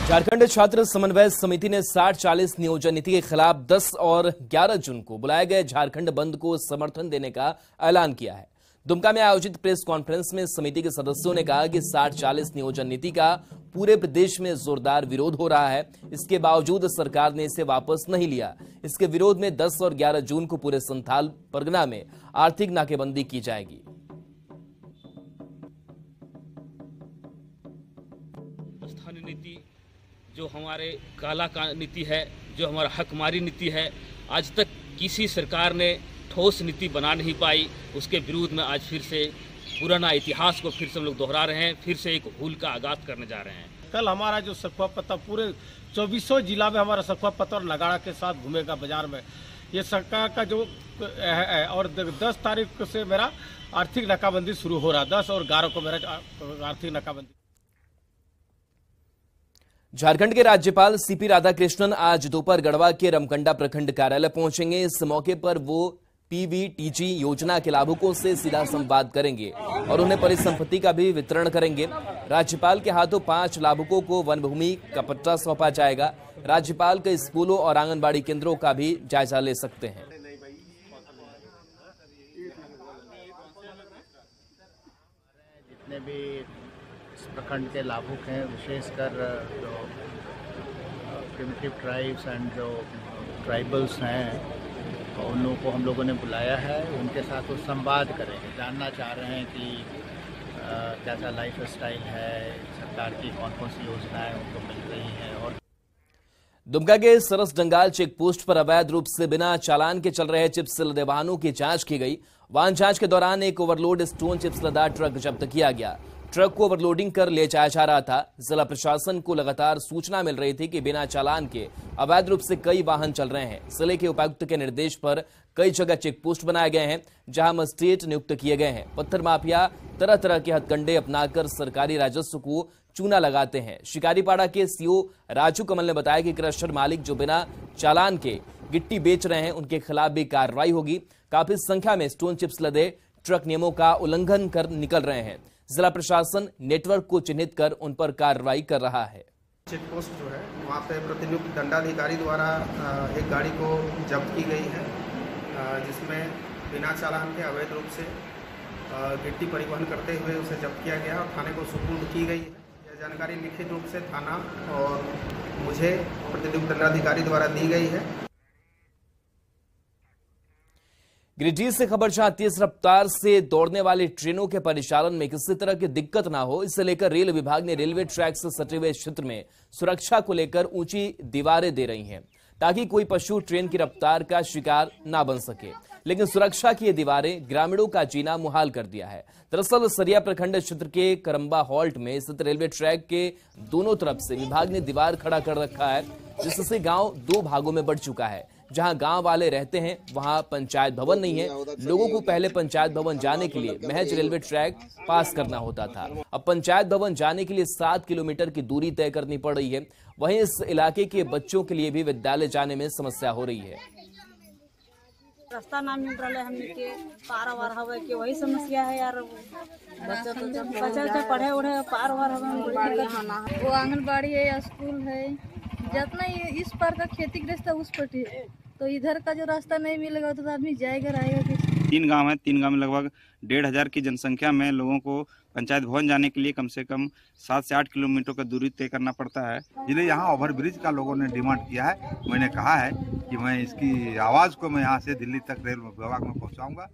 झारखंड छात्र समन्वय समिति ने 60-40 नियोजन नीति के खिलाफ 10 और 11 जून को बुलाए गए झारखंड बंद को समर्थन देने का ऐलान किया है। दुमका में आयोजित प्रेस कॉन्फ्रेंस में समिति के सदस्यों ने कहा कि 60-40 नियोजन नीति का पूरे प्रदेश में जोरदार विरोध हो रहा है। इसके बावजूद सरकार ने इसे वापस नहीं लिया। इसके विरोध में 10 और 11 जून को पूरे संथाल परगना में आर्थिक नाकेबंदी की जाएगी। नीति जो हमारे काला नीति है, जो हमारा हकमारी नीति है, आज तक किसी सरकार ने ठोस नीति बना नहीं पाई। उसके विरोध में आज फिर से पुराना इतिहास को फिर से हम लोग दोहरा रहे हैं, फिर से एक हुल का आगाज करने जा रहे हैं। कल हमारा जो सखुआ पत्ता पूरे 2400 जिला में हमारा सखुआ पत्ता और नगाड़ा के साथ घूमेगा बाजार में। ये सरकार का जो है और 10 तारीख से मेरा आर्थिक नाकाबंदी शुरू हो रहा है। 10 और 11 को मेरा आर्थिक नाकाबंदी। झारखंड के राज्यपाल सीपी राधाकृष्णन आज दोपहर गढ़वा के रमकंडा प्रखंड कार्यालय पहुंचेंगे। इस मौके पर वो पीवीटीजी योजना के लाभुकों से सीधा संवाद करेंगे और उन्हें परिसंपत्ति का भी वितरण करेंगे। राज्यपाल के हाथों 5 लाभुकों को वन भूमि का पट्टा सौंपा जाएगा। राज्यपाल कई स्कूलों और आंगनबाड़ी केंद्रों का भी जायजा ले सकते हैं। जितने भी प्रखंड के लाभुक हैं, विशेषकर जो प्रिमिटिव ट्राइब्स एंड जो ट्राइबल्स हैं, उन लोगों को हम लोगों ने बुलाया है। उनके साथ वो संवाद करेंगे, जानना चाह रहे हैं कि कैसा लाइफ स्टाइल है, सरकार की कौन कौन सी योजनाएं उनको मिल रही हैं। और दुमका के सरस जंगाल चेक पोस्ट पर अवैध रूप से बिना चालान के चल रहे चिप्स लदे वाहनों की जांच की गई। वाहन जांच के दौरान एक ओवरलोड स्टोन चिप्स लदा ट्रक जब्त किया गया। ट्रक को ओवरलोडिंग कर ले जाया जा रहा था। जिला प्रशासन को लगातार सूचना मिल रही थी कि बिना चालान के अवैध रूप से कई वाहन चल रहे हैं। जिले के उपायुक्त के निर्देश पर कई जगह चेक पोस्ट बनाए गए हैं, जहां मजिस्ट्रेट नियुक्त किए गए हैं। पत्थर माफिया तरह तरह के हथकंडे अपनाकर सरकारी राजस्व को चूना लगाते हैं। शिकारीपाड़ा के सीओ राजू कमल ने बताया कि क्रशर मालिक जो बिना चालान के गिट्टी बेच रहे हैं, उनके खिलाफ भी कार्रवाई होगी। काफी संख्या में स्टोन चिप्स लदे ट्रक नियमों का उल्लंघन कर निकल रहे हैं। जिला प्रशासन नेटवर्क को चिन्हित कर उन पर कार्रवाई कर रहा है। चेक पोस्ट जो है वहाँ पे प्रतिनियुक्त दंडाधिकारी द्वारा एक गाड़ी को जब्त की गई है, जिसमें बिना चालान के अवैध रूप से गिट्टी परिवहन करते हुए उसे जब्त किया गया और थाने को सुपुर्द की गई है। यह जानकारी लिखित रूप से थाना और मुझे प्रतिनियुक्त दंडाधिकारी द्वारा दी गई है। गिरिडीह से खबर जहां तेज रफ्तार से दौड़ने वाली ट्रेनों के परिचालन में किसी तरह की दिक्कत ना हो, इसे लेकर रेल विभाग ने रेलवे ट्रैक से सटे हुए क्षेत्र में सुरक्षा को लेकर ऊंची दीवारें दे रही हैं, ताकि कोई पशु ट्रेन की रफ्तार का शिकार ना बन सके। लेकिन सुरक्षा की ये दीवारें ग्रामीणों का जीना मुहाल कर दिया है। दरअसल सरिया प्रखंड क्षेत्र के करम्बा हॉल्ट में स्थित रेलवे ट्रैक के दोनों तरफ से विभाग ने दीवार खड़ा कर रखा है, जिससे गांव 2 भागों में बढ़ चुका है। जहां गांव वाले रहते हैं वहां पंचायत भवन नहीं है। लोगों को पहले पंचायत भवन जाने के लिए महज रेलवे ट्रैक पास करना होता था। अब पंचायत भवन जाने के लिए 7 किलोमीटर की दूरी तय करनी पड़ रही है। वहीं इस इलाके के बच्चों के लिए भी विद्यालय जाने में समस्या हो रही है। रास्ता ना मिल रहा है, हमने के पार वार हवे के वही समस्या है यार। बच्चा पढ़े उड़े पार वार हवे, वो आंगनबाड़ी है या स्कूल है, जितना इस पार का खेती ग्रस्त है उस पर, तो इधर का जो रास्ता नहीं मिलेगा तो आदमी जाएगा रहेगा किस। 3 गांव है, 3 गांव में लगभग 1,500 की जनसंख्या में लोगों को पंचायत भवन जाने के लिए कम से कम 7 से 8 किलोमीटर का दूरी तय करना पड़ता है। जिन्हें यहाँ ओवरब्रिज का लोगों ने डिमांड किया है, मैंने कहा है कि मैं इसकी आवाज को मैं यहाँ से दिल्ली तक रेल विभाग में पहुँचाऊंगा।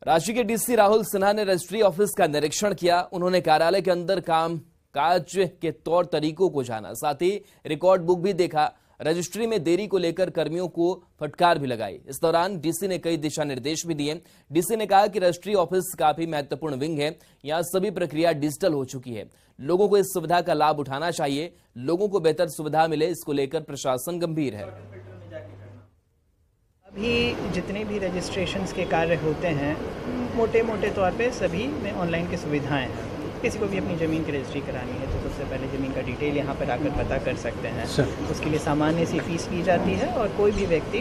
राज्य के डीसी राहुल सिन्हा ने रजिस्ट्री ऑफिस का निरीक्षण किया। उन्होंने कार्यालय के अंदर काज के तौर तरीकों को जाना, साथ ही रिकॉर्ड बुक भी देखा। रजिस्ट्री में देरी को लेकर कर्मियों को फटकार भी लगाई। इस दौरान डीसी ने कई दिशा निर्देश भी दिए। डीसी ने कहा कि रजिस्ट्री ऑफिस काफी महत्वपूर्ण विंग है, यहाँ सभी प्रक्रिया डिजिटल हो चुकी है। लोगों को इस सुविधा का लाभ उठाना चाहिए। लोगों को बेहतर सुविधा मिले, इसको लेकर प्रशासन गंभीर है। अभी जितने भी रजिस्ट्रेशंस के कार्य होते हैं, मोटे मोटे तौर पे सभी में ऑनलाइन की सुविधाएं हैं। किसी को भी अपनी ज़मीन की रजिस्ट्री करानी है तो सबसे पहले ज़मीन का डिटेल यहाँ पर आकर पता कर सकते हैं। उसके लिए सामान्य सी फीस ली जाती है और कोई भी व्यक्ति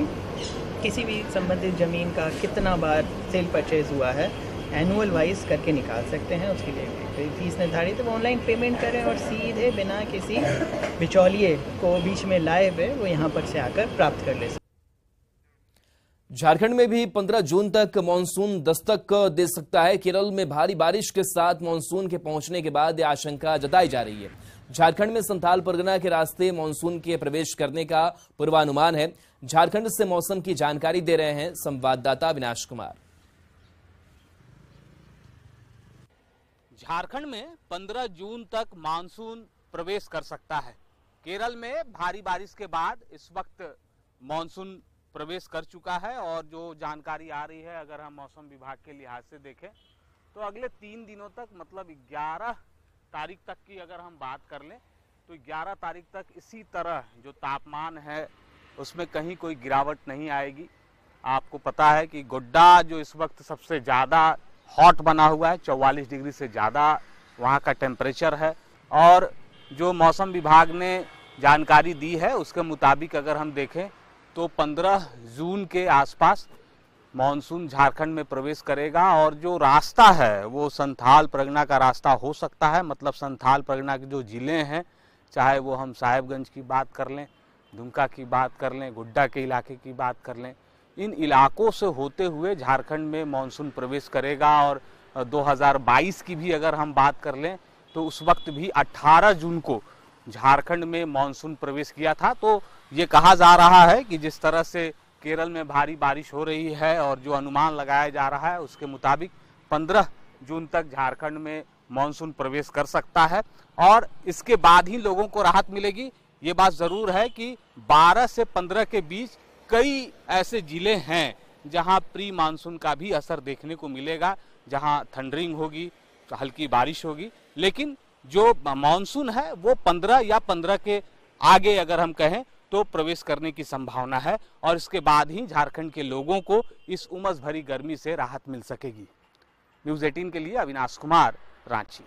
किसी भी संबंधित ज़मीन का कितना बार सेल परचेज हुआ है, एनुअल वाइज करके निकाल सकते हैं। उसके लिए कोई फीस निर्धारित है वो ऑनलाइन पेमेंट करें और सीधे बिना किसी बिचौलिए को बीच में लाए हुए वो यहाँ पर से आकर प्राप्त कर ले। झारखंड में भी 15 जून तक मानसून दस्तक दे सकता है। केरल में भारी बारिश के साथ मानसून के पहुंचने के बाद यह आशंका जताई जा रही है। झारखंड में संथाल परगना के रास्ते मानसून के प्रवेश करने का पूर्वानुमान है। झारखंड से मौसम की जानकारी दे रहे हैं संवाददाता अविनाश कुमार। झारखंड में 15 जून तक मानसून प्रवेश कर सकता है। केरल में भारी बारिश के बाद इस वक्त मानसून प्रवेश कर चुका है और जो जानकारी आ रही है, अगर हम मौसम विभाग के लिहाज से देखें तो अगले 3 दिनों तक, मतलब 11 तारीख तक की अगर हम बात कर लें तो 11 तारीख तक इसी तरह जो तापमान है उसमें कहीं कोई गिरावट नहीं आएगी। आपको पता है कि गोड्डा जो इस वक्त सबसे ज़्यादा हॉट बना हुआ है, 44 डिग्री से ज़्यादा वहाँ का टेम्परेचर है। और जो मौसम विभाग ने जानकारी दी है उसके मुताबिक अगर हम देखें तो 15 जून के आसपास मानसून झारखंड में प्रवेश करेगा और जो रास्ता है वो संथाल परगना का रास्ता हो सकता है। मतलब संथाल परगना के जो ज़िले हैं, चाहे वो हम साहेबगंज की बात कर लें, दुमका की बात कर लें, गोड्डा के इलाके की बात कर लें, इन इलाकों से होते हुए झारखंड में मानसून प्रवेश करेगा। और 2022 की भी अगर हम बात कर लें तो उस वक्त भी 18 जून को झारखंड में मानसून प्रवेश किया था। तो ये कहा जा रहा है कि जिस तरह से केरल में भारी बारिश हो रही है और जो अनुमान लगाया जा रहा है उसके मुताबिक 15 जून तक झारखंड में मानसून प्रवेश कर सकता है और इसके बाद ही लोगों को राहत मिलेगी। ये बात ज़रूर है कि 12 से 15 के बीच कई ऐसे ज़िले हैं जहां प्री मानसून का भी असर देखने को मिलेगा, जहां थंडरिंग होगी, हल्की बारिश होगी। लेकिन जो मानसून है वो 15 या 15 के आगे अगर हम कहें तो प्रवेश करने की संभावना है और इसके बाद ही झारखंड के लोगों को इस उमस भरी गर्मी से राहत मिल सकेगी। न्यूज़ 18 के लिए अविनाश कुमार, रांची।